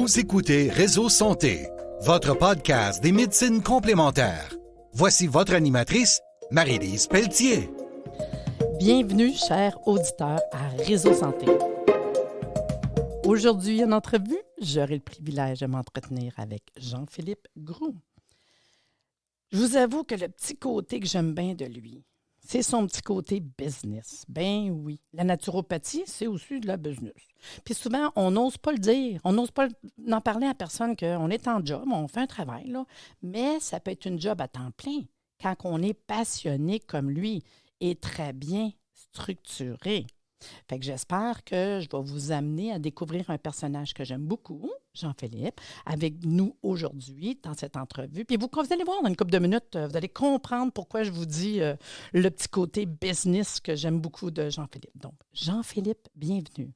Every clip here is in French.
Vous écoutez Réseau Santé, votre podcast des médecines complémentaires. Voici votre animatrice, Marie-Lise Pelletier. Bienvenue, chers auditeurs, à Réseau Santé. Aujourd'hui, en entrevue, j'aurai le privilège de m'entretenir avec Jean-Philippe Groulx. Je vous avoue que le petit côté que j'aime bien de lui, c'est son petit côté business. Ben oui, la naturopathie, c'est aussi de la business. Puis souvent, on n'ose pas le dire, on n'ose pas en parler à personne qu'on est en job, on fait un travail, là, mais ça peut être une job à temps plein quand on est passionné comme lui et très bien structuré. Fait que j'espère que je vais vous amener à découvrir un personnage que j'aime beaucoup, Jean-Philippe, avec nous aujourd'hui dans cette entrevue. Puis vous allez voir dans une couple de minutes, vous allez comprendre pourquoi je vous dis le petit côté business que j'aime beaucoup de Jean-Philippe. Donc, Jean-Philippe, bienvenue.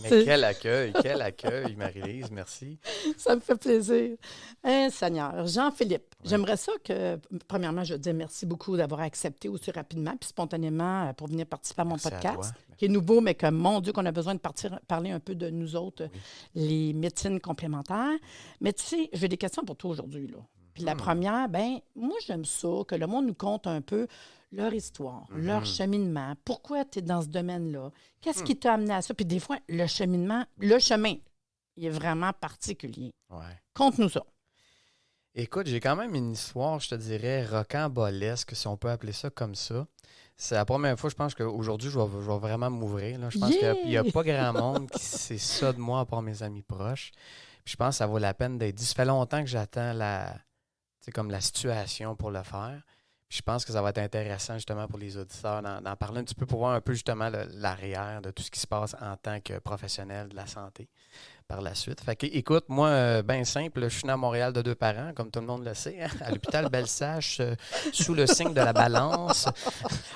Mais quel accueil, Marie-Lise, merci. Ça me fait plaisir. Seigneur, Jean-Philippe, j'aimerais ça que, premièrement, je te dis merci beaucoup d'avoir accepté aussi rapidement puis spontanément pour venir participer à mon podcast, qui est nouveau, mais que, mon Dieu, qu'on a besoin de parler un peu de nous autres, les médecines complémentaires. Mais tu sais, j'ai des questions pour toi aujourd'hui, là. Puis la première, moi, j'aime ça, que le monde nous conte un peu leur histoire, leur cheminement. Pourquoi tu es dans ce domaine-là? Qu'est-ce qui t'a amené à ça? Puis des fois, le chemin, il est vraiment particulier. Ouais. Conte-nous ça. Écoute, j'ai quand même une histoire, je te dirais, rocambolesque, si on peut appeler ça comme ça. C'est la première fois, je pense qu'aujourd'hui, je vais vraiment m'ouvrir. Là. Je pense qu'il n'y a pas grand monde qui sait ça de moi, à part mes amis proches. Puis je pense que ça vaut la peine d'être dit. Ça fait longtemps que j'attends la situation pour le faire. Puis je pense que ça va être intéressant justement pour les auditeurs d'en parler un petit peu pour voir un peu justement l'arrière de tout ce qui se passe en tant que professionnel de la santé par la suite. Fait que, écoute, moi, bien simple, je suis né à Montréal de 2 parents, comme tout le monde le sait, hein, à l'hôpital Bellesache, sous le signe de la balance.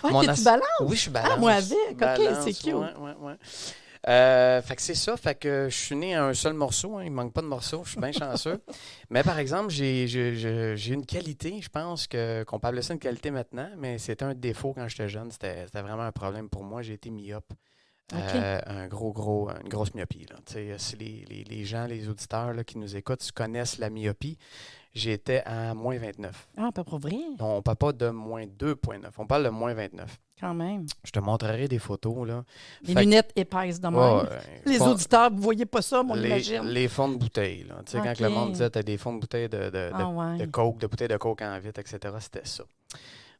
T'es-tu balance? Oui, je suis balance. Moi avec, balance, OK, c'est cute. Ouais. Fait que c'est ça, fait que je suis né à un seul morceau, hein, il ne manque pas de morceaux, je suis bien chanceux. Mais par exemple, j'ai une qualité, je pense qu'on peut appeler ça une qualité maintenant, mais c'était un défaut quand j'étais jeune, c'était vraiment un problème pour moi, j'ai été myope. Une grosse myopie. Là. Si les gens, les auditeurs là, qui nous écoutent connaissent la myopie, j'étais à moins 29. Ah, pas pour vrai? On ne parle pas de moins 2,9, on parle de moins 29. Quand même. Je te montrerai des photos. Là. Les lunettes épaisses de même. Les auditeurs, vous ne voyez pas ça, on imagine. Les fonds de bouteille. Là. Okay. Quand le monde disait que tu as des fonds de bouteille de coke, de bouteilles de coke en vitre, etc., c'était ça.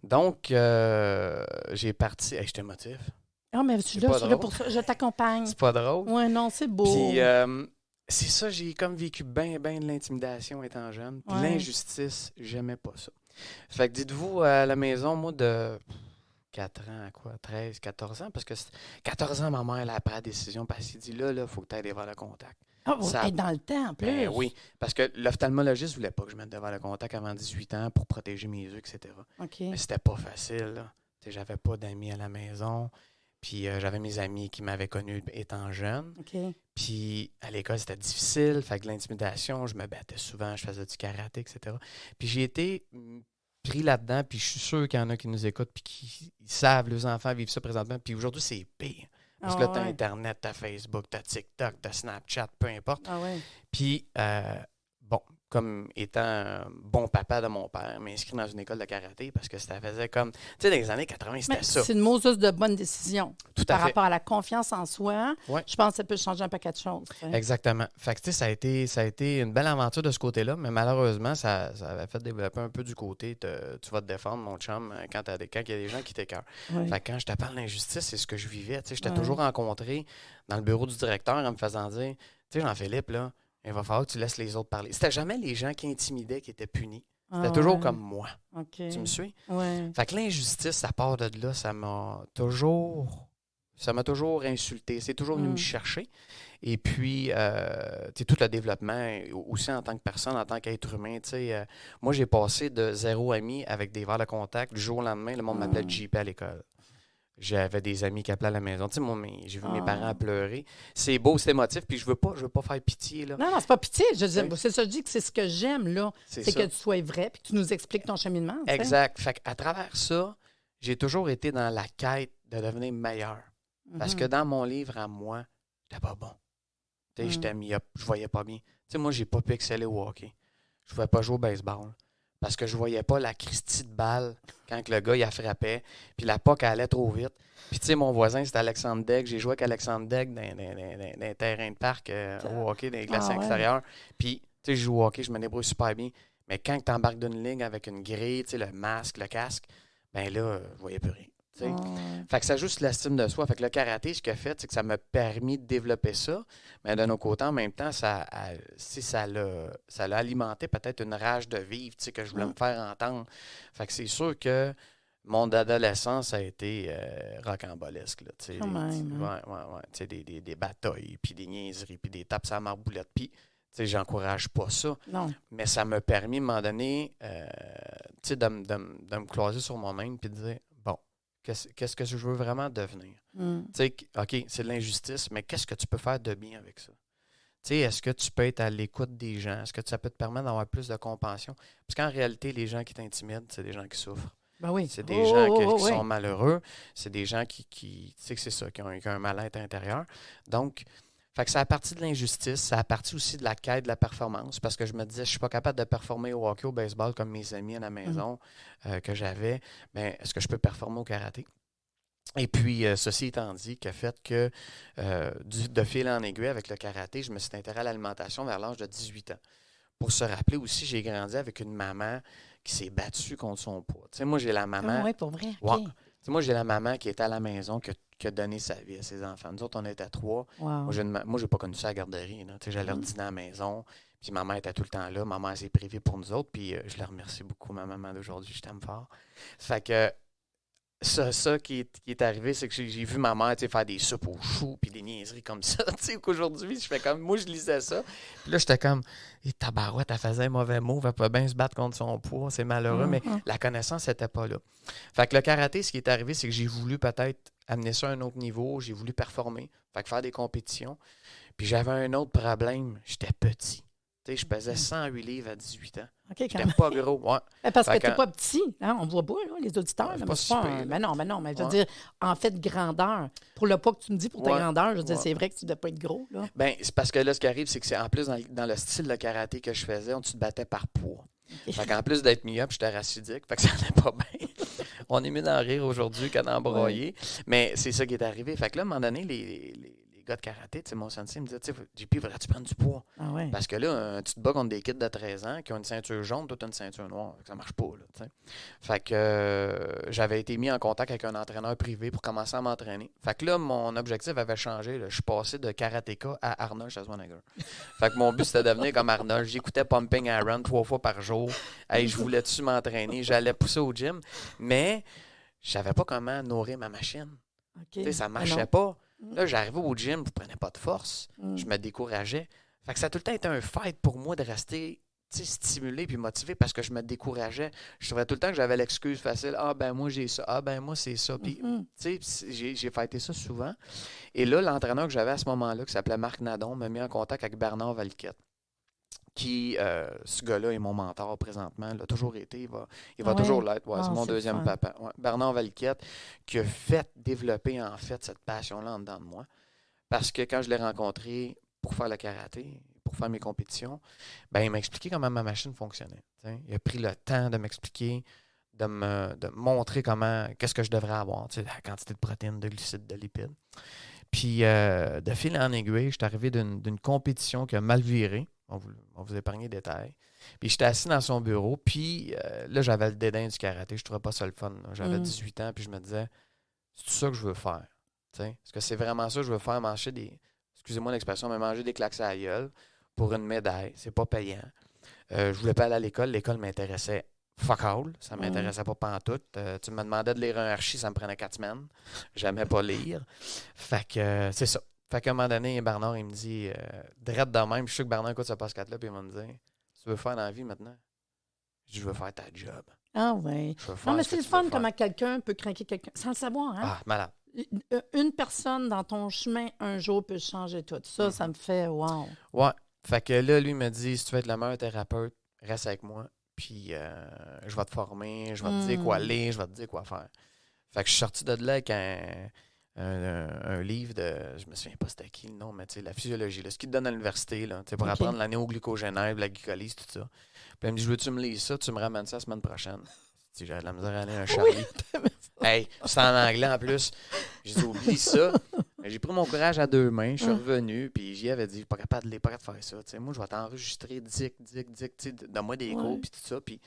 Donc, j'ai parti. Hey, je t'émotive. Ah, mais je suis là pour ça. Je t'accompagne. C'est pas drôle. Oui, non, c'est beau. Puis, c'est ça, j'ai comme vécu bien de l'intimidation étant jeune. Puis l'injustice, j'aimais pas ça. Fait que dites-vous, à la maison, moi, de 4 ans à quoi? 13, 14 ans? Parce que 14 ans, ma mère, elle a pris la décision parce qu'elle dit là, il faut que tu ailles devant le contact. Ah, vous êtes dans le temps, en plus. Ben oui, parce que l'ophtalmologiste ne voulait pas que je mette devant le contact avant 18 ans pour protéger mes yeux, etc. Okay. Mais c'était pas facile. Là. J'avais pas d'amis à la maison. Puis j'avais mes amis qui m'avaient connu étant jeune. Okay. Puis à l'école, c'était difficile. Fait que l'intimidation, je me battais souvent, je faisais du karaté, etc. Puis j'ai été pris là-dedans, puis je suis sûr qu'il y en a qui nous écoutent puis qui savent, les enfants vivent ça présentement. Puis aujourd'hui, c'est pire. Parce que là, t'as Internet, t'as Facebook, t'as TikTok, t'as Snapchat, peu importe. Puis, comme étant un bon papa de mon père, m'inscrit dans une école de karaté parce que ça faisait comme... Tu sais, dans les années 80, c'était ça. C'est une Moses de bonne décision. Tout à fait. Par rapport à la confiance en soi, je pense que ça peut changer un paquet de choses. T'sais. Exactement. Fait que, tu sais, ça a été une belle aventure de ce côté-là, mais malheureusement, ça avait fait développer un peu du côté tu vas te défendre, mon chum, quand il y a des gens qui t'écœurent. Fait que quand je te parle d'injustice, c'est ce que je vivais. Tu sais, je t'ai toujours rencontré dans le bureau du directeur en me faisant dire, tu sais, Jean-Philippe, là, il va falloir que tu laisses les autres parler. C'était jamais les gens qui intimidaient qui étaient punis. C'était toujours comme moi. Okay. Tu me suis? Ouais. Fait que l'injustice, ça part de là, ça m'a toujours insulté. C'est toujours venu me chercher. Et puis, tout le développement, aussi en tant que personne, en tant qu'être humain, moi, j'ai passé de 0 ami avec des verres de contact. Du jour au lendemain, le monde m'appelait JP à l'école. J'avais des amis qui appelaient à la maison. Tu sais, moi, j'ai vu mes parents pleurer. C'est beau, c'est émotif, puis je veux pas faire pitié, là. Non, c'est pas pitié. C'est ça, je dis que c'est ce que j'aime, là. C'est que tu sois vrai, puis que tu nous expliques ton cheminement. Exact. Fait qu'à travers ça, j'ai toujours été dans la quête de devenir meilleur. Parce que dans mon livre à moi, j'étais pas bon. J'étais mis-up, je voyais pas bien. Moi, j'ai pas pu exceller au hockey. Je pouvais pas jouer au baseball. Parce que je voyais pas la Christie de balle quand le gars, il a frappait. Puis la puck, elle allait trop vite. Puis, mon voisin, c'était Alexandre Daigle. J'ai joué avec Alexandre Daigle dans un terrain de parc au hockey, dans les glaces extérieures. Puis, je joue au hockey, je me débrouille super bien. Mais quand tu embarques d'une ligne avec une grille, le masque, le casque, ben là, je voyais plus rien. Fait que ça joue sur l'estime de soi. Fait que le karaté, ce qu'il a fait, c'est que ça m'a permis de développer ça. Mais d'un autre côté, en même temps, ça l'a alimenté peut-être une rage de vivre que je voulais me faire entendre. Fait que c'est sûr que mon adolescence a été rocambolesque. Des batailles, puis des niaiseries, puis des tapes à la marboulette. Puis, j'encourage pas ça. Non. Mais ça m'a permis, à un moment donné, de me cloiser sur moi-même puis de dire, bon, qu'est-ce que je veux vraiment devenir? OK, c'est de l'injustice, mais qu'est-ce que tu peux faire de bien avec ça? Est-ce que tu peux être à l'écoute des gens? Est-ce que ça peut te permettre d'avoir plus de compassion? Parce qu'en réalité, les gens qui t'intimident, c'est des gens qui souffrent. Ben oui. C'est des gens qui sont malheureux. C'est des gens qui c'est ça, qui ont un mal-être intérieur. Donc, fait que ça a parti de l'injustice, ça a parti aussi de la quête de la performance, parce que je me disais, je suis pas capable de performer au hockey, au baseball, comme mes amis à la maison que j'avais. Bien, est-ce que je peux performer au karaté? Et puis, ceci étant dit, qui a fait que de fil en aiguille avec le karaté, je me suis intéressé à l'alimentation vers l'âge de 18 ans. Pour se rappeler aussi, j'ai grandi avec une maman qui s'est battue contre son poids. Moi, j'ai la maman... oui, pour vrai. Ouais. Moi, j'ai la maman qui était à la maison, qui a donné sa vie à ses enfants. Nous autres, on était 3. Wow. Moi, j'ai pas connu ça à la garderie. J'allais dîner à la maison, puis ma mère était tout le temps là. Ma mère s'est privée pour nous autres, puis je la remercie beaucoup, ma maman d'aujourd'hui. Je t'aime fort. Fait que ça qui est arrivé, c'est que j'ai vu ma mère faire des soupes aux choux puis des niaiseries comme ça. Qu'aujourd'hui, je fais comme... Moi, je lisais ça. Puis là, j'étais comme... tabarouette, elle faisait un mauvais mot. Elle peut bien se battre contre son poids. C'est malheureux, mais la connaissance n'était pas là. Fait que le karaté, ce qui est arrivé, c'est que j'ai voulu peut-être amener ça à un autre niveau. J'ai voulu performer. Fait que faire des compétitions. Puis j'avais un autre problème. J'étais petit. Je pesais 108 livres à 18 ans. Okay, j'étais pas gros. Ouais. Parce que tu n'es pas petit. Hein? On ne voit pas, là, les auditeurs. C'est pas super. Mais non. Mais je veux dire, en fait, grandeur. Pour le poids que tu me dis, pour ta grandeur, je veux dire, c'est vrai que tu ne dois pas être gros. Là. Bien, c'est parce que là, ce qui arrive, c'est que c'est en plus dans le style de karaté que je faisais, on te battait par poids. Okay. Fait qu'en plus d'être mis-up, j'étais racidique. Fait que ça n'allait pas bien. On est mieux d'en rire aujourd'hui qu'à d'en broyer. Mais c'est ça qui est arrivé. Fait que là, à un moment donné, les gars de karaté, mon sensei me disait, JP, voudrais-tu prendre du poids? Ah ouais. Parce que là, tu te bats contre des kids de 13 ans qui ont une ceinture jaune, toi, tu as une ceinture noire. Ça marche pas, là, t'sais. Fait que j'avais été mis en contact avec un entraîneur privé pour commencer à m'entraîner. Fait que là, mon objectif avait changé. Là. Je suis passé de karatéka à Arnold Schwarzenegger. Fait que mon but, c'était de devenir comme Arnold. J'écoutais Pumping Iron 3 fois par jour. Hey, je voulais-tu m'entraîner? J'allais pousser au gym. Mais je savais pas comment nourrir ma machine. Okay. Ça marchait pas. Là, j'arrivais au gym, je ne prenais pas de force. Je me décourageais. Fait que ça a tout le temps été un fight pour moi de rester stimulé puis motivé parce que je me décourageais. Je trouvais tout le temps que j'avais l'excuse facile. Ah, ben moi, j'ai ça. Ah, ben moi, c'est ça. Puis, j'ai fêté ça souvent. Et là, l'entraîneur que j'avais à ce moment-là, qui s'appelait Marc Nadon, m'a mis en contact avec Bernard Valquette. Qui, ce gars-là est mon mentor présentement. Il a toujours été. Il va toujours l'être. Ouais, c'est mon deuxième papa. Ouais. Bernard Valquette, qui a fait développer, en fait, cette passion-là en dedans de moi. Parce que quand je l'ai rencontré pour faire le karaté, pour faire mes compétitions, ben, il m'a expliqué comment ma machine fonctionnait. T'sais. Il a pris le temps de m'expliquer, de me montrer qu'est-ce que je devrais avoir, la quantité de protéines, de glucides, de lipides. Puis, de fil en aiguille, je suis arrivé d'une compétition qui a mal viré. On vous épargne les détails. Puis j'étais assis dans son bureau, puis là, j'avais le dédain du karaté. Je trouvais pas ça le fun. Là. J'avais 18 ans, puis je me disais, c'est tout ça que je veux faire. T'sais? Est-ce que c'est vraiment ça que je veux faire, manger excusez-moi l'expression, mais manger des claques à la gueule pour une médaille. C'est pas payant. Je voulais pas aller à l'école. L'école m'intéressait fuck all. Ça m'intéressait pas pantoute. Tu me demandais de lire un archi, ça me prenait 4 semaines. J'aimais pas lire. Fait que c'est ça. Fait qu'à un moment donné, Bernard, il me dit, drette de même, je suis sûr que Bernard écoute ce podcast-là, puis il va me dire, tu veux faire dans la vie maintenant? Je dis, je veux faire ta job. Ah oui. Non, mais c'est le fun comment quelqu'un peut craquer quelqu'un, sans le savoir, hein? Ah, malade. Une personne dans ton chemin, un jour, peut changer tout. Ça, ça me fait wow. Ouais. Fait que là, lui, il me dit, si tu veux être le meilleur thérapeute, reste avec moi, puis je vais te former, je vais te dire quoi lire, je vais te dire quoi faire. Fait que je suis sorti de là avec un livre de, je me souviens pas c'était qui le nom, mais tu sais, la physiologie, là, ce qu'ils te donnent à l'université, là, tu sais, pour apprendre la néoglucogénèse, la glycolyse, tout ça. Puis elle me dit, veux-tu me lire ça, tu me ramènes ça la semaine prochaine. Si j'avais de la misère à aller à un Charlie. Hey, c'est en anglais en plus. J'ai dit, oublie ça. J'ai pris mon courage à deux mains, je suis revenu, puis j'y avais dit, je suis pas capable de faire ça. T'sais, moi, je vais t'enregistrer, donne-moi des cours, puis tout ça. Puis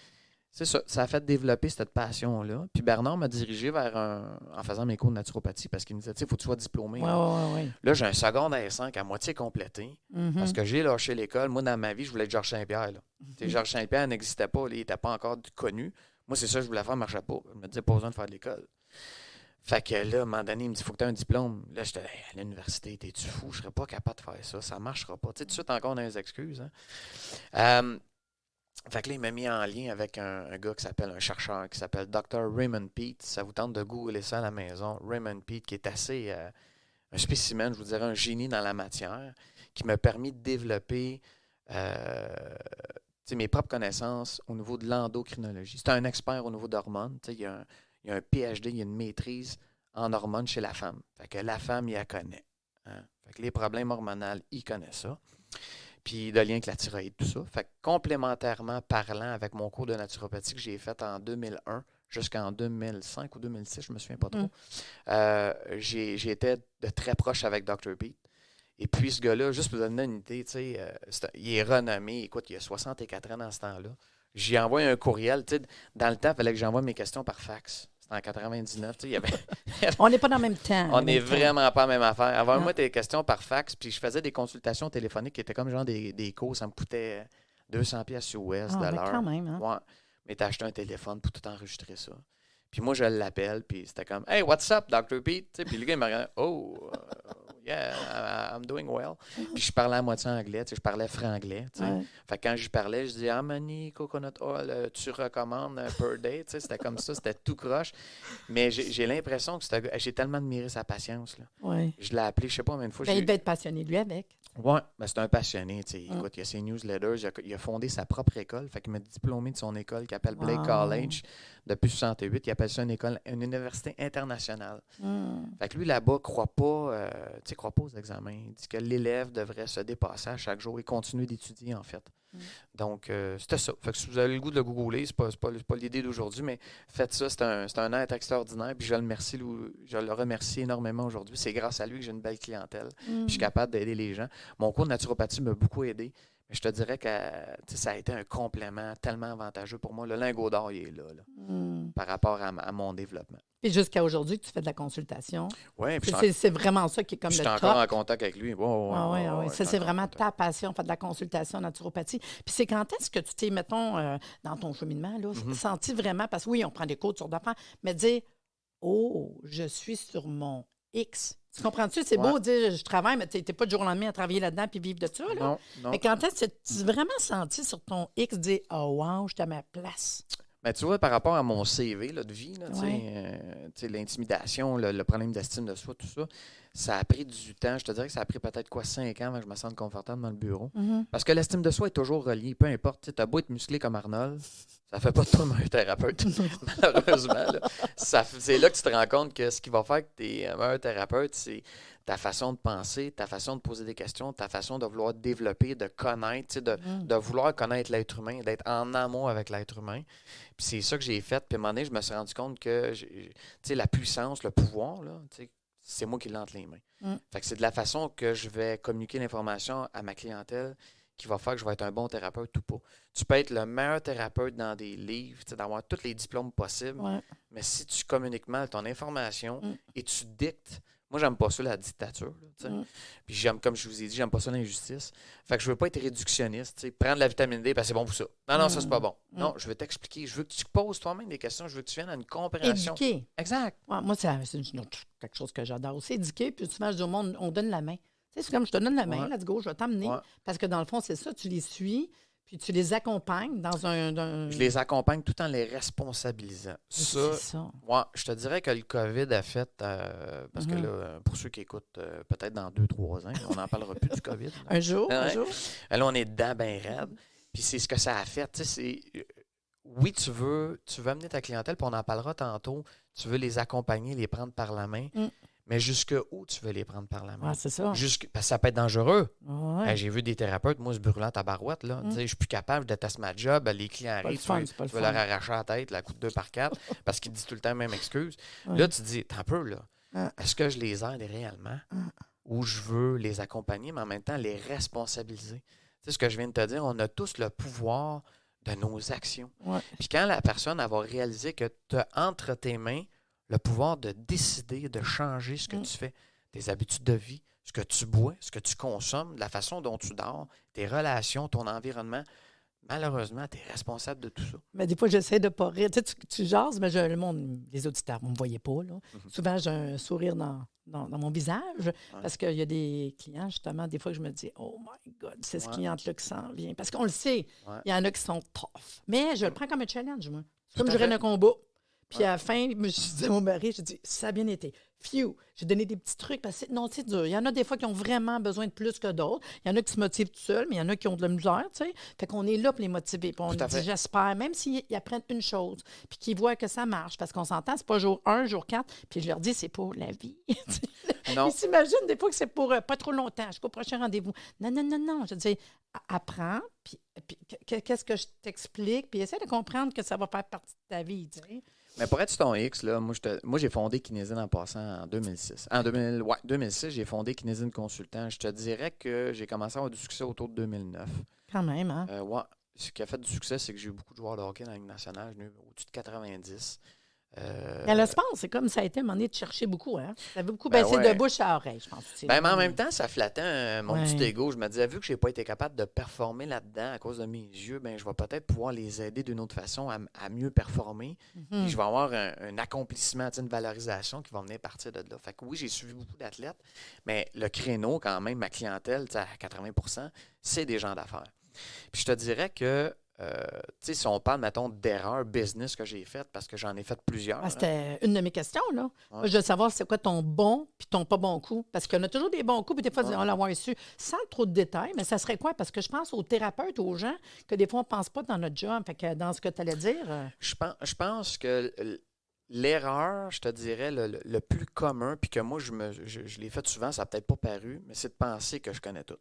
c'est ça, ça a fait développer cette passion-là. Puis Bernard m'a dirigé vers en faisant mes cours de naturopathie, parce qu'il me disait, il faut que tu sois diplômé. Ouais. Là, j'ai un secondaire 5 à moitié complété, parce que j'ai lâché l'école. Moi, dans ma vie, je voulais être Georges Saint-Pierre. Georges Saint-Pierre n'existait pas, il n'était pas encore connu. Moi, c'est ça que je voulais faire, ça ne marchait pas. Je me disais, pas besoin de faire de l'école. Fait que là, à un moment donné, il me dit, il faut que tu aies un diplôme. Là, j'étais à l'université, t'es-tu fou? Je serais pas capable de faire ça. Ça ne marchera pas. Tu sais, tout de suite, encore dans les excuses. Hein? Fait que là, il m'a mis en lien avec un gars qui s'appelle, un chercheur, qui s'appelle Dr. Raymond Peat. Ça vous tente de googler ça à la maison. Raymond Peat, qui est assez un spécimen, je vous dirais, un génie dans la matière, qui m'a permis de développer mes propres connaissances au niveau de l'endocrinologie. C'est un expert au niveau d'hormones. Il y a un PhD, il y a une maîtrise en hormones chez la femme. Fait que la femme, il la connaît. Hein? Fait que les problèmes hormonaux, il connaît ça. Puis de lien avec la thyroïde, tout ça. Fait que complémentairement parlant avec mon cours de naturopathie que j'ai fait en 2001 jusqu'en 2005 ou 2006, je ne me souviens pas trop, j'ai été de très proche avec Dr. Peat. Et puis, ce gars-là, juste pour vous donner une idée, il est renommé. Écoute, il a 64 ans dans ce temps-là. J'ai envoyé un courriel. Dans le temps, il fallait que j'envoie mes questions par fax. C'était en 99. On n'est pas dans le même temps. On n'est vraiment pas la même affaire. Envoie-moi tes questions par fax. Puis je faisais des consultations téléphoniques qui étaient comme genre des cours. Ça me coûtait 200$ US de l'heure. Quand même. Hein? Ouais. Mais t'as acheté un téléphone pour tout enregistrer ça. Puis moi, je l'appelle. Puis c'était comme, hey, what's up, Dr. Peat? Puis le gars, il m'a regardé, oh... Yeah, I'm doing well. Puis je parlais à moitié anglais, je parlais franglais. Fait que quand je parlais, je disais, how many coconut oil tu recommandes per day? C'était comme ça, c'était tout croche. Mais j'ai l'impression que j'ai tellement admiré sa patience. Là. Ouais. Je l'ai appelé, je sais pas combien de fois. Il devait être passionné, lui, avec. Oui, mais c'est un passionné. Écoute, il a ses newsletters, il a fondé sa propre école. Fait qu'il m'a diplômé de son école qui s'appelle Blake College depuis 68. Il appelle ça une université internationale. Fait que lui, là-bas, croit pas aux examens. Il dit que l'élève devrait se dépasser à chaque jour et continuer d'étudier, en fait. Donc, c'était ça. Fait que si vous avez le goût de le googler, c'est pas l'idée d'aujourd'hui, mais faites ça. C'est un être extraordinaire. Puis je le remercie énormément aujourd'hui. C'est grâce à lui que j'ai une belle clientèle. Puis je suis capable d'aider les gens. Mon cours de naturopathie m'a beaucoup aidé. Mais je te dirais que ça a été un complément tellement avantageux pour moi. Le lingot d'or, il est là par rapport à mon développement. Puis jusqu'à aujourd'hui, tu fais de la consultation. Oui. C'est vraiment ça qui est comme le top. Je suis encore en contact avec lui. Oui. Ça, c'est vraiment ta passion, faire de la consultation en naturopathie. Puis c'est quand est-ce que tu t'es, mettons, dans ton cheminement, là, senti vraiment, parce que oui, on prend des cours sur d'affaires, mais dire, oh, je suis sur mon X. Tu comprends-tu? C'est beau de dire je travaille, mais tu n'es pas du jour au lendemain à travailler là-dedans puis vivre de ça. Là. Non. Mais quand est-ce que tu as vraiment senti sur ton X dire oh wow, je suis à ma place? Ben, tu vois, par rapport à mon CV là, de vie, là, l'intimidation, le problème d'estime de soi, tout ça, ça a pris du temps. Je te dirais que ça a pris peut-être 5 ans avant que je me sente confortable dans le bureau. Parce que l'estime de soi est toujours reliée, peu importe. Tu as beau être musclé comme Arnold, ça fait pas de toi un thérapeute, malheureusement. Là. C'est là que tu te rends compte que ce qui va faire que tu es un meilleur thérapeute, c'est ta façon de penser, ta façon de poser des questions, ta façon de vouloir développer, de connaître, de vouloir connaître l'être humain, d'être en amour avec l'être humain. Puis c'est ça que j'ai fait. Puis à un moment donné, je me suis rendu compte que la puissance, le pouvoir, là, c'est moi qui l'ai entre les mains. Fait que c'est de la façon que je vais communiquer l'information à ma clientèle qui va faire que je vais être un bon thérapeute ou pas. Tu peux être le meilleur thérapeute dans des livres, d'avoir tous les diplômes possibles, mais si tu communiques mal ton information et tu dictes. Moi, j'aime pas ça, la dictature. Là, puis j'aime, comme je vous ai dit, j'aime pas ça l'injustice. Fait que je veux pas être réductionniste. Prendre la vitamine D, parce que c'est bon pour ça. Non, ça, c'est pas bon. Non, je veux t'expliquer. Je veux que tu poses toi-même des questions. Je veux que tu viennes à une compréhension. Éduquer. Exact. Ouais, moi, c'est quelque chose que j'adore aussi. Éduquer, puis souvent, je dis au monde, on donne la main. C'est comme je te donne la main, let's go, je vais t'emmener. Parce que dans le fond, c'est ça, tu les suis. Puis tu les accompagnes dans un... Je les accompagne tout en les responsabilisant. C'est ça. Ouais, je te dirais que le COVID a fait, parce que là, pour ceux qui écoutent, peut-être dans 2-3 ans, on n'en parlera plus du COVID. Un jour. Là, on est dedans bien raide. Puis c'est ce que ça a fait. Oui, tu veux amener ta clientèle, puis on en parlera tantôt. Tu veux les accompagner, les prendre par la main. Mais jusqu'où tu veux les prendre par la main? Ouais, c'est ça. Parce que ça peut être dangereux. Ouais. Hey, j'ai vu des thérapeutes, moi, se brûlant à barouette. Là. Je suis plus capable, je déteste ma job. Les clients arrivent, tu veux leur arracher la tête, la coup de 2 par 4, parce qu'ils disent tout le temps la même excuse. Ouais. Là, tu te dis, t'as un peu, là. Est-ce que je les aide réellement? Ou je veux les accompagner, mais en même temps, les responsabiliser? Tu sais, ce que je viens de te dire, on a tous le pouvoir de nos actions. Ouais. Puis quand la personne elle va réaliser que tu as entre tes mains le pouvoir de décider, de changer ce que tu fais, tes habitudes de vie, ce que tu bois, ce que tu consommes, la façon dont tu dors, tes relations, ton environnement, malheureusement, tu es responsable de tout ça. Mais des fois, j'essaie de pas rire. Tu sais, tu jases, mais le monde, les auditeurs, vous ne me voyez pas. Là. Souvent, j'ai un sourire dans mon visage parce qu'il y a des clients, justement, des fois, que je me dis « Oh my God, c'est ce client-là qui s'en vient. » Parce qu'on le sait, il y en a qui sont tough. Mais je le prends comme un challenge, moi. C'est comme je dirais un combat. Puis à la fin, je me suis dit à mon mari, j'ai dit, ça a bien été. Phew! J'ai donné des petits trucs parce que non, c'est dur. Il y en a des fois qui ont vraiment besoin de plus que d'autres. Il y en a qui se motivent tout seuls, mais il y en a qui ont de la misère, tu sais. Fait qu'on est là pour les motiver. Puis on dit, j'espère, même s'ils apprennent une chose, puis qu'ils voient que ça marche, parce qu'on s'entend, c'est pas jour 1, jour 4, puis je leur dis, c'est pour la vie. Non. Ils s'imaginent des fois que c'est pour pas trop longtemps, jusqu'au prochain rendez-vous. Non. Je dis, apprends, puis qu'est-ce que je t'explique, puis essaie de comprendre que ça va faire partie de ta vie, tu sais. Mais pour être ton X, là, moi, j'ai fondé Kinesine en passant en 2006. En 2006, j'ai fondé Kinesine Consultant. Je te dirais que j'ai commencé à avoir du succès autour de 2009. Quand même, hein? Ce qui a fait du succès, c'est que j'ai eu beaucoup de joueurs de hockey dans la Ligue nationale. J'ai eu au-dessus de 90. Mais le sport, c'est comme ça a été à un moment donné de chercher beaucoup, hein? Ça avait beaucoup baissé de bouche à oreille, je pense. Mais en même temps, ça flattait mon petit ego. Je me disais, vu que je n'ai pas été capable de performer là-dedans à cause de mes yeux, je vais peut-être pouvoir les aider d'une autre façon à mieux performer. Puis je vais avoir un accomplissement, une valorisation qui va venir partir de là. Fait que oui, j'ai suivi beaucoup d'athlètes, mais le créneau, quand même, ma clientèle, à 80%, c'est des gens d'affaires. Puis je te dirais que si on parle, mettons, d'erreurs business que j'ai faites, parce que j'en ai fait plusieurs. C'était une de mes questions, là. Ouais. Moi, je veux savoir c'est quoi ton bon puis ton pas bon coup. Parce qu'il y en a toujours des bons coups, puis des fois, on l'avoir su sans trop de détails, mais ça serait quoi? Parce que je pense aux thérapeutes, aux gens, que des fois, on ne pense pas dans notre job. Fait que dans ce que tu allais dire. Je pense que l'erreur, je te dirais, le plus commun, puis que moi, je l'ai fait souvent, ça n'a peut-être pas paru, mais c'est de penser que je connais tout.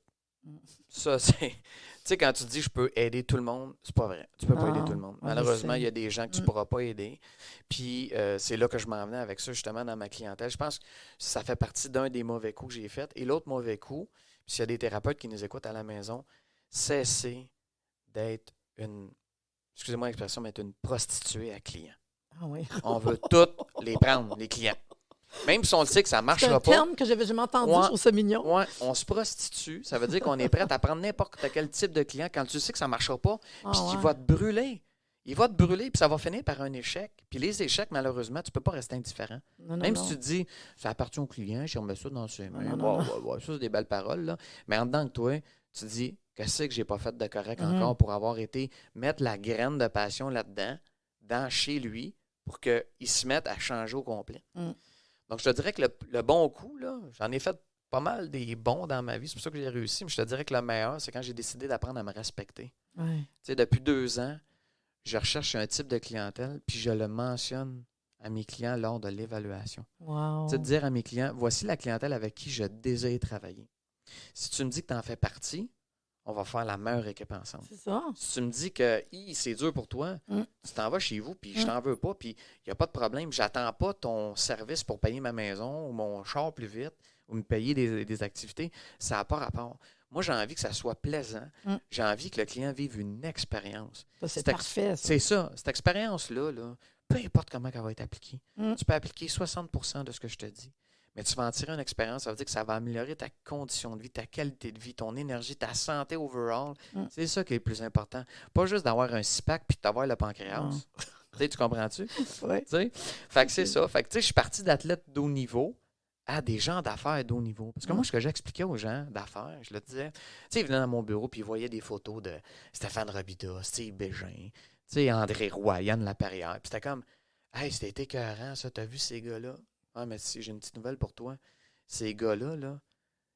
Ça, c'est. Tu sais, quand tu dis je peux aider tout le monde, c'est pas vrai. Tu peux pas aider tout le monde. Malheureusement, il y a des gens que tu pourras pas aider. Puis, c'est là que je m'en venais avec ça, justement, dans ma clientèle. Je pense que ça fait partie d'un des mauvais coups que j'ai fait. Et l'autre mauvais coup, puis s'il y a des thérapeutes qui nous écoutent à la maison, cessez d'être excusez-moi l'expression, mais être une prostituée à clients. Ah oui. On veut toutes les prendre, les clients. Même si on le sait que ça ne marchera pas. C'est un terme que j'avais jamais entendu, je trouve ça mignon. Oui, on se prostitue. Ça veut dire qu'on est prêt à prendre n'importe quel type de client quand tu sais que ça ne marchera pas, puis qu'il va te brûler. Il va te brûler, puis ça va finir par un échec. Puis les échecs, malheureusement, tu ne peux pas rester indifférent. Même si tu te dis, ça appartient au client, je remets ça dans ses mains. Ça, c'est des belles paroles. Là. Mais en dedans de toi, tu te dis, qu'est-ce que j'ai pas fait de correct encore pour avoir été mettre la graine de passion là-dedans, chez lui, pour qu'il se mette à changer au complet. Donc, je te dirais que le bon coup, là, j'en ai fait pas mal des bons dans ma vie. C'est pour ça que j'ai réussi. Mais je te dirais que le meilleur, c'est quand j'ai décidé d'apprendre à me respecter. Ouais. Tu sais, depuis 2 ans, je recherche un type de clientèle, puis je le mentionne à mes clients lors de l'évaluation. Wow. Tu sais, de dire à mes clients, voici la clientèle avec qui je désire travailler. Si tu me dis que tu en fais partie, on va faire la meilleure équipe ensemble. C'est ça. Si tu me dis que c'est dur pour toi, tu t'en vas chez vous, puis je t'en veux pas, puis il n'y a pas de problème. J'attends pas ton service pour payer ma maison ou mon char plus vite ou me payer des activités. Ça n'a pas rapport. Moi, j'ai envie que ça soit plaisant. J'ai envie que le client vive une expérience. Ça, c'est parfait. C'est ça. Cette expérience-là, peu importe comment elle va être appliquée, tu peux appliquer 60% de ce que je te dis. Mais tu vas en tirer une expérience, ça veut dire que ça va améliorer ta condition de vie, ta qualité de vie, ton énergie, ta santé overall. C'est ça qui est le plus important. Pas juste d'avoir un 6-pack puis d'avoir le pancréas. Tu comprends-tu? Oui. Fait que c'est ça. Fait que je suis parti d'athlètes d'haut niveau à des gens d'affaires d'haut niveau. Parce que moi, ce que j'expliquais aux gens d'affaires, je le disais, ils venaient dans mon bureau puis ils voyaient des photos de Stéphane Robida, Steve Bégin, André Roy, Yann Laperrière. Puis c'était comme, hey, c'était écœurant, ça, t'as vu ces gars-là? Ah, mais si j'ai une petite nouvelle pour toi. Ces gars-là, là,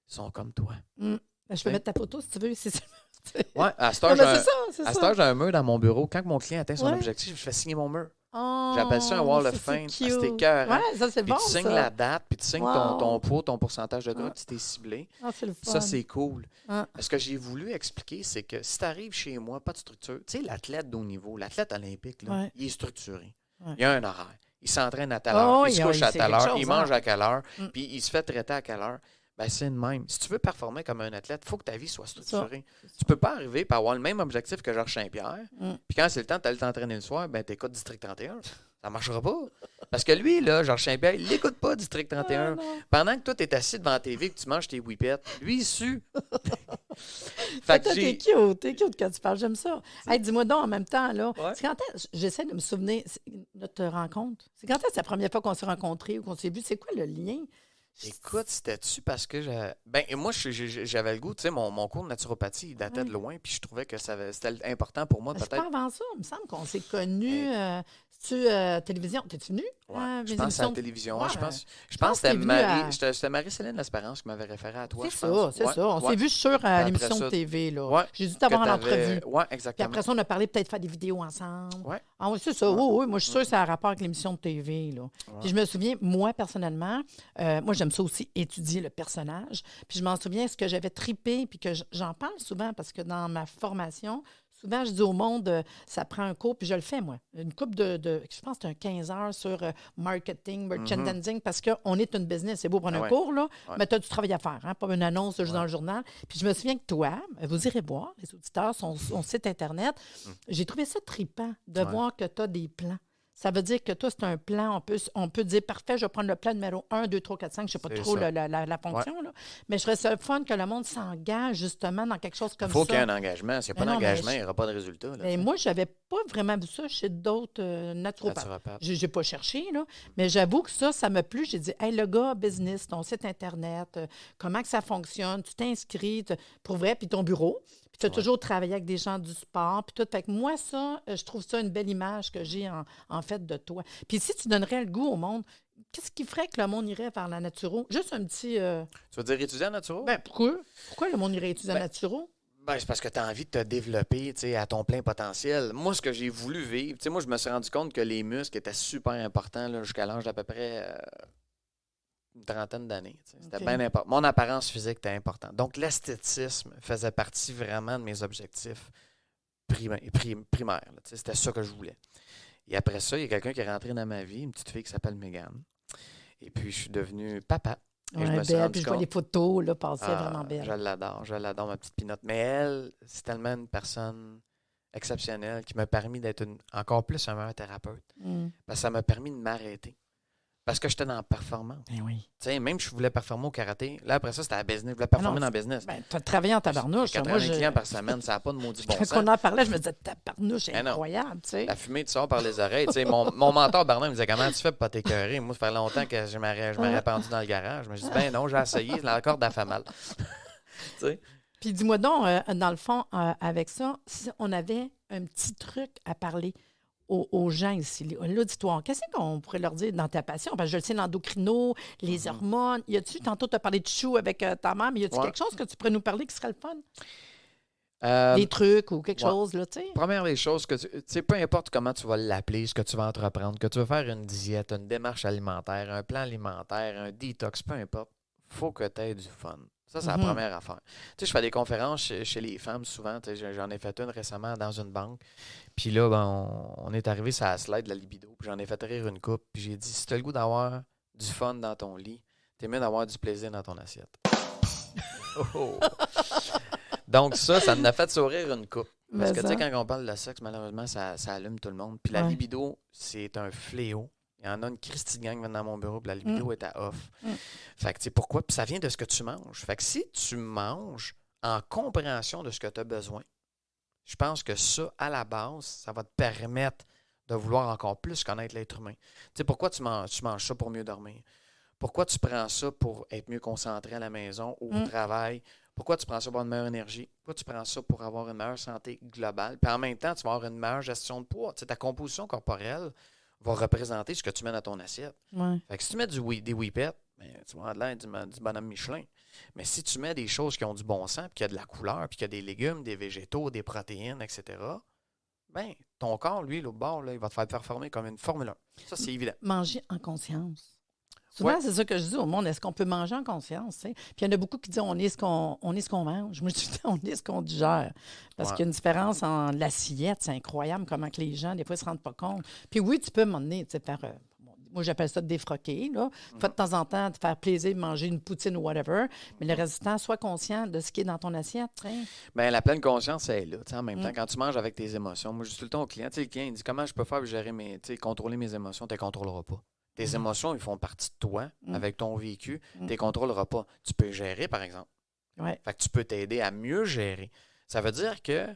sont comme toi. Je peux mettre ta photo si tu veux. Oui, à cette heure, j'ai un mur dans mon bureau. Quand mon client atteint son objectif, je fais signer mon mur. Oh, J'appelle ça un wall of c'est fame. Parce que cute. c'est écœurant. Ouais, ça, c'est Puis bon, tu signes ça. la date, puis tu signes ton poids, ton pourcentage de gras que tu t'es ciblé. Ah, c'est le fun. Ça, c'est cool. Ah. Ce que j'ai voulu expliquer, c'est que si tu arrives chez moi, pas de structure, tu sais, l'athlète de haut niveau, l'athlète olympique, là, Ouais. il est structuré. Ouais. Il a un horaire. Il s'entraîne à telle heure, il se couche à c'est telle quelque heure, chose, il mange hein. à quelle heure, puis il se fait traiter à quelle heure. Ben, c'est le même. Si tu veux performer comme un athlète, il faut que ta vie soit structurée. Tu peux pas arriver et avoir le même objectif que Georges Saint-Pierre. Puis quand c'est le temps d'aller t'entraîner le soir, ben t'écoutes District 31. Ça marchera pas. Parce que lui, là, Georges Saint-Pierre, il n'écoute pas District 31. Pendant que toi, tu es assis devant la TV et que tu manges tes whippets, lui, il sue. Fait que t'es cute quand tu parles, j'aime ça. Hey, dis-moi donc, en même temps, là, c'est quand j'essaie de me souvenir, notre rencontre, c'est quand est-ce la première fois qu'on s'est rencontrés ou qu'on s'est vu, c'est quoi le lien? Écoute, c'était-tu parce que moi, j'avais le goût, tu sais, mon cours de naturopathie, il datait de loin, puis je trouvais que c'était important pour moi, C'est peut-être. pas avant ça, il me semble qu'on s'est connus. Télévision, t'es-tu venue? Ouais, je pense à la télévision. Ouais, je pense que c'était Marie-Céline L'Espérance qui m'avait référé à toi. C'est ça. On s'est vu sur l'émission de TV. Là. J'ai dû t'avoir en entrevue. Oui, exactement. Puis après ça, on a parlé peut-être faire des vidéos ensemble. Ouais. Ah oui, c'est ça. Oui, moi, je suis sûre que ça a rapport avec l'émission de TV. Là. Puis je me souviens, moi, personnellement, moi, j'aime ça aussi, étudier le personnage. Puis je m'en souviens, ce que j'avais trippé, puis que j'en parle souvent, parce que dans ma formation, souvent, je dis au monde, ça prend un cours, puis je le fais, moi. Une couple je pense que c'est un 15 heures sur marketing, merchandising, parce qu'on est une business. C'est beau prendre un cours, là, mais tu as du travail à faire, hein, pas une annonce juste dans le journal. Puis je me souviens que toi, vous irez voir, les auditeurs, son site Internet, j'ai trouvé ça trippant de voir que tu as des plans. Ça veut dire que toi, c'est un plan. On peut dire, parfait, je vais prendre le plan numéro 1, 2, 3, 4, 5. Je ne sais pas trop la fonction. Là. Mais je serais ça fun que le monde s'engage justement dans quelque chose comme ça. Il faut qu'il y ait un engagement. S'il n'y a pas d'engagement, il n'y aura pas de résultat. Là, mais moi, je n'avais pas vraiment vu ça chez d'autres naturopathes. Je n'ai pas cherché, là. Mais j'avoue que ça m'a plu. J'ai dit, hey, le gars, business, ton site Internet, comment que ça fonctionne, tu t'inscris, pour vrai, puis ton bureau. Tu as toujours travaillé avec des gens du sport, puis tout. Fait que moi, ça, je trouve ça une belle image que j'ai en fait de toi. Puis si tu donnerais le goût au monde, qu'est-ce qui ferait que le monde irait vers la naturo? Juste un petit... Tu veux dire étudier en naturo? Ben, pourquoi? Pourquoi le monde irait étudier en naturo? Ben, c'est parce que tu as envie de te développer à ton plein potentiel. Moi, ce que j'ai voulu vivre, moi, je me suis rendu compte que les muscles étaient super importants là, jusqu'à l'âge d'à peu près... une trentaine d'années. C'était bien important. Mon apparence physique était importante. Donc, l'esthétisme faisait partie vraiment de mes objectifs primaires. C'était ça que je voulais. Et après ça, il y a quelqu'un qui est rentré dans ma vie, une petite fille qui s'appelle Mégane. Et puis, je suis devenu papa. Et je me suis rendu puis je compte... vois les photos, là, passer vraiment belle. Je l'adore, ma petite pinotte. Mais elle, c'est tellement une personne exceptionnelle qui m'a permis d'être encore plus un meilleur thérapeute. Parce que ça m'a permis de m'arrêter. Parce que j'étais dans la performance. Ben oui. Même je voulais performer au karaté. Là, après ça, c'était à la business. Je voulais performer dans le business. Ben, tu as travaillé en tabarnouche. 80 clients par semaine, ça n'a pas de maudit bon sens. Quand on en parlait, je me disais, tabarnouche, c'est incroyable. La fumée, tu sors par les oreilles. Mon mentor, Bernard, me disait, comment tu fais pour pas t'écœurer? Moi, ça fait longtemps que je m'aurais pendu dans le garage. Je me suis dit, ben non, j'ai essayé. La corde a fait mal. Puis dis-moi donc, dans le fond, avec ça, si on avait un petit truc à parler aux gens ici, l'auditoire, qu'est-ce qu'on pourrait leur dire dans ta passion? Parce que je le sais, l'endocrino, les hormones. Y a-tu, tantôt, tu as parlé de chou avec ta mère, mais y a-tu quelque chose que tu pourrais nous parler qui serait le fun? Des trucs ou quelque chose, là, tu sais? Première des choses, que tu sais, peu importe comment tu vas l'appeler, ce que tu vas entreprendre, que tu veux faire une diète, une démarche alimentaire, un plan alimentaire, un détox, peu importe, il faut que tu aies du fun. Ça, c'est la première affaire. Tu sais, je fais des conférences chez les femmes souvent. J'en ai fait une récemment dans une banque. Puis là, on est arrivé sur la slide de la libido. Puis j'en ai fait rire une coupe. Puis j'ai dit, si tu as le goût d'avoir du fun dans ton lit, t'es mieux d'avoir du plaisir dans ton assiette. Donc ça nous a fait sourire une coupe. Parce que tu sais, quand on parle de sexe, malheureusement, ça allume tout le monde. Puis la libido, c'est un fléau. Il y en a une Christy de gang dans mon bureau, puis la libido est à off. Fait que, tu sais, pourquoi? Puis ça vient de ce que tu manges. Fait que si tu manges en compréhension de ce que tu as besoin, je pense que ça, à la base, ça va te permettre de vouloir encore plus connaître l'être humain. Tu sais, pourquoi tu manges ça pour mieux dormir? Pourquoi tu prends ça pour être mieux concentré à la maison ou au travail? Pourquoi tu prends ça pour avoir une meilleure énergie? Pourquoi tu prends ça pour avoir une meilleure santé globale? Puis en même temps, tu vas avoir une meilleure gestion de poids. Tu sais, ta composition corporelle va représenter ce que tu mets dans ton assiette. Fait que si tu mets des whippets, ben, tu vas avoir de l'air du bonhomme Michelin. Mais si tu mets des choses qui ont du bon sens, puis qu'il y a de la couleur, puis qu'il y a des légumes, des végétaux, des protéines, etc., ben, ton corps, lui, l'autre bord, là, il va te faire performer comme une Formule 1. Ça, c'est évident. Manger en conscience. Souvent, Ouais. c'est ça que je dis au monde. Est-ce qu'on peut manger en conscience? Tu sais? Puis il y en a beaucoup qui disent on est ce qu'on mange. Moi, je dis on est ce qu'on digère. Parce Ouais. qu'il y a une différence en l'assiette. C'est incroyable comment que les gens, des fois, ne se rendent pas compte. Puis oui, tu peux m'emmener, tu sais, faire. Moi, j'appelle ça défroquer. Là. Faut de temps en temps te faire plaisir de manger une poutine ou whatever. Mais le reste du temps, sois conscient de ce qui est dans ton assiette. Tu sais. Ben, la pleine conscience, elle est là. Tu sais, en même temps, quand tu manges avec tes émotions, moi, je dis tout le temps au client, tu sais, le client, il dit comment je peux faire pour gérer contrôler mes émotions, tu ne les contrôleras pas. Tes émotions, ils font partie de toi, avec ton vécu, tu ne les contrôleras pas. Tu peux gérer, par exemple. Ouais. Fait que tu peux t'aider à mieux gérer. Ça veut dire que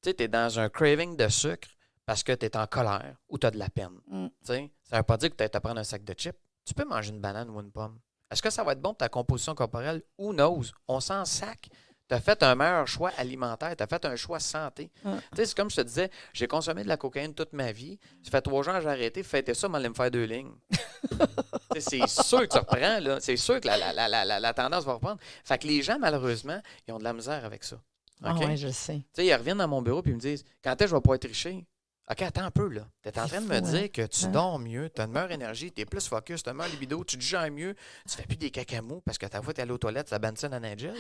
tu es dans un craving de sucre parce que tu es en colère ou tu as de la peine. Tu sais, ça ne veut pas dire que tu as à prendre un sac de chips. Tu peux manger une banane ou une pomme. Est-ce que ça va être bon pour ta composition corporelle? Who knows? On s'en sac. Tu as fait un meilleur choix alimentaire. Tu as fait un choix santé. Tu sais, c'est comme je te disais, j'ai consommé de la cocaïne toute ma vie. Ça fait 3 ans que j'ai arrêté. Fêtez ça, m'allez me faire 2 lignes. C'est sûr que tu reprends, là. C'est sûr que la tendance va reprendre. Fait que les gens, malheureusement, ils ont de la misère avec ça. Ah OK? ouais, je sais. Tu sais, ils reviennent dans mon bureau et ils me disent quand est-ce que je vais pouvoir être riché? OK, attends un peu, là. Tu es en train de me dire que tu dors mieux, tu as une meilleure énergie, tu es plus focus, tu as une meilleure libido, tu digères mieux, tu fais plus des cacamous parce que ta fois, tu es allé aux toilettes, ça Benson and Angel.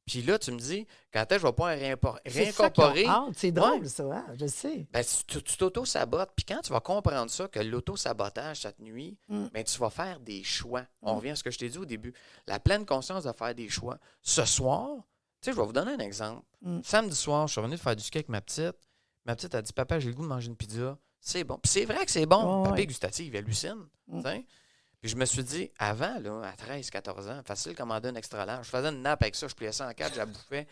Puis là, tu me dis, quand est-ce que je vais pouvoir réincorporer? C'est drôle, ça, hein? Je sais. Ben, tu t'auto-sabotes. Puis quand tu vas comprendre ça, que l'auto-sabotage, ça te nuit, ben, tu vas faire des choix. On revient à ce que je t'ai dit au début. La pleine conscience de faire des choix. Ce soir, tu sais, je vais vous donner un exemple. Samedi soir, je suis revenu de faire du ski avec ma petite. Ma petite a dit, papa, j'ai le goût de manger une pizza. C'est bon. Puis c'est vrai que c'est bon. Oh, Papa ouais. gustatif, il hallucine. Puis je me suis dit, avant, là, à 13-14 ans, facile de commander un extra large. Je faisais une nappe avec ça, je pliais ça en 4, je la bouffais.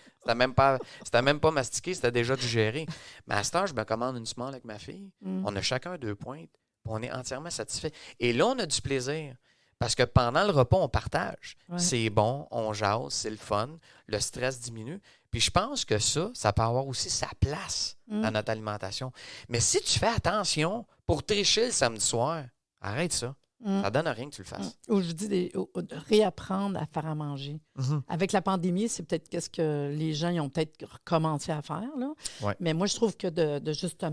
C'était même pas mastiqué, c'était déjà digéré. Mais à cette heure, je me commande une small avec ma fille. On a chacun 2 pointes. Puis on est entièrement satisfait. Et là, on a du plaisir. Parce que pendant le repas, on partage. Ouais. C'est bon, on jase, c'est le fun. Le stress diminue. Puis je pense que ça peut avoir aussi sa place dans notre alimentation. Mais si tu fais attention pour tricher le samedi soir, arrête ça. Ça donne rien que tu le fasses. Ou je dis de réapprendre à faire à manger. Avec la pandémie, c'est peut-être qu'est-ce que les gens ils ont peut-être recommencé à faire. Là. Ouais. Mais moi, je trouve que de juste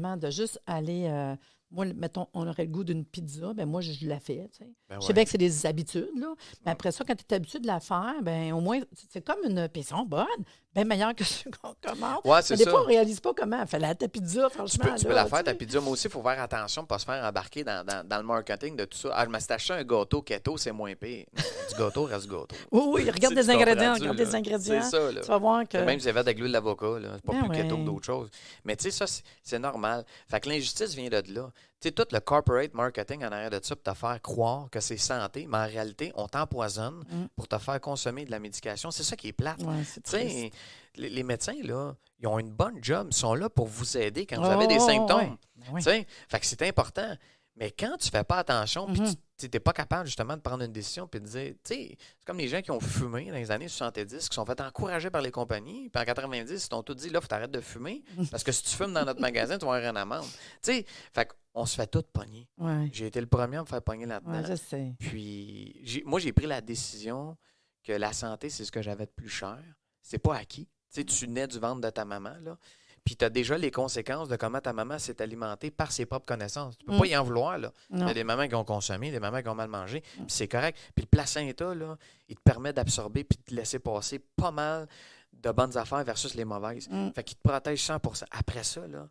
aller... moi, mettons, on aurait le goût d'une pizza, ben moi, je la fais. Tu sais. Je sais bien que c'est des habitudes, là. Mais après ça, quand tu es habitué de la faire, ben au moins, c'est comme une pizza bonne, bien meilleure que ce qu'on commande. Ouais, c'est mais des ça. fois, on ne réalise pas comment. Fait ta pizza, franchement. Tu peux la faire, ta pizza. Moi aussi, il faut faire attention pour ne pas se faire embarquer dans le marketing de tout ça. Ah, je me suis acheté un gâteau keto, c'est moins pire. Du gâteau reste du gâteau. Oui, regarde Tu des ingrédients, comprends-tu, regarde là? des ingrédients. C'est ça, là. Tu vas voir que... Même si c'est fait avec l'huile d'avocat, là. C'est pas Ah plus keto ouais. que d'autres choses. Mais tu sais, ça, c'est normal. Fait que l'injustice vient de là. Tu sais, tout le corporate marketing en arrière de ça pour te faire croire que c'est santé, mais en réalité, on t'empoisonne pour te faire consommer de la médication. C'est ça qui est plate. Ouais, c'est Tu sais, triste. les médecins, là, ils ont une bonne job. Ils sont là pour vous aider quand vous avez des symptômes. Ouais. Ben oui. Tu sais, fait que c'est important. Mais quand tu fais pas attention, puis tu n'es pas capable justement de prendre une décision puis de dire, tu sais, c'est comme les gens qui ont fumé dans les années 70, qui sont fait encourager par les compagnies, puis en 90, ils t'ont tout dit, là, il faut t'arrêter de fumer, parce que si tu fumes dans notre magasin, tu vas avoir une amende. Tu sais, fait qu'on se fait tout pogner. Ouais. J'ai été le premier à me faire pogner là-dedans. Ouais, je sais. Puis, moi, j'ai pris la décision que la santé, c'est ce que j'avais de plus cher. C'est pas acquis. Tu sais, tu nais du ventre de ta maman, là. Puis tu as déjà les conséquences de comment ta maman s'est alimentée par ses propres connaissances. Tu peux pas y en vouloir, là. Il y a des mamans qui ont consommé, des mamans qui ont mal mangé, puis c'est correct. Puis le placenta, là, il te permet d'absorber puis de te laisser passer pas mal de bonnes affaires versus les mauvaises. Fait qu'il te protège 100%. Après ça, là,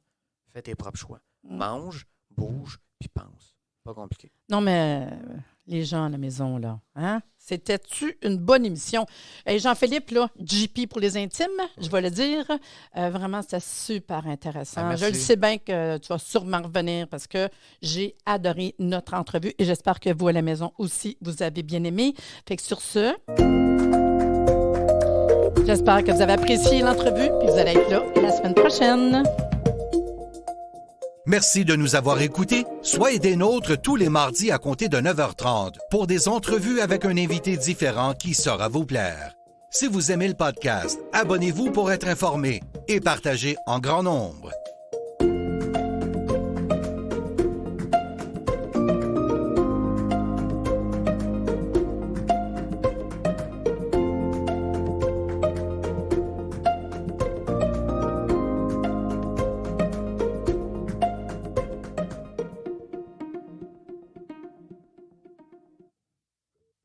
fais tes propres choix. Mange, bouge, puis pense. Pas compliqué. Non, mais les gens à la maison, là, hein? C'était-tu une bonne émission? Hey, Jean-Philippe, là, JP pour les intimes, je vais le dire. Vraiment, c'était super intéressant. Ah, merci. Je le sais bien que tu vas sûrement revenir parce que j'ai adoré notre entrevue et j'espère que vous, à la maison aussi, vous avez bien aimé. Fait que sur ce, j'espère que vous avez apprécié l'entrevue puis vous allez être là la semaine prochaine. Merci de nous avoir écoutés. Soyez des nôtres tous les mardis à compter de 9h30 pour des entrevues avec un invité différent qui saura vous plaire. Si vous aimez le podcast, abonnez-vous pour être informé et partagez en grand nombre.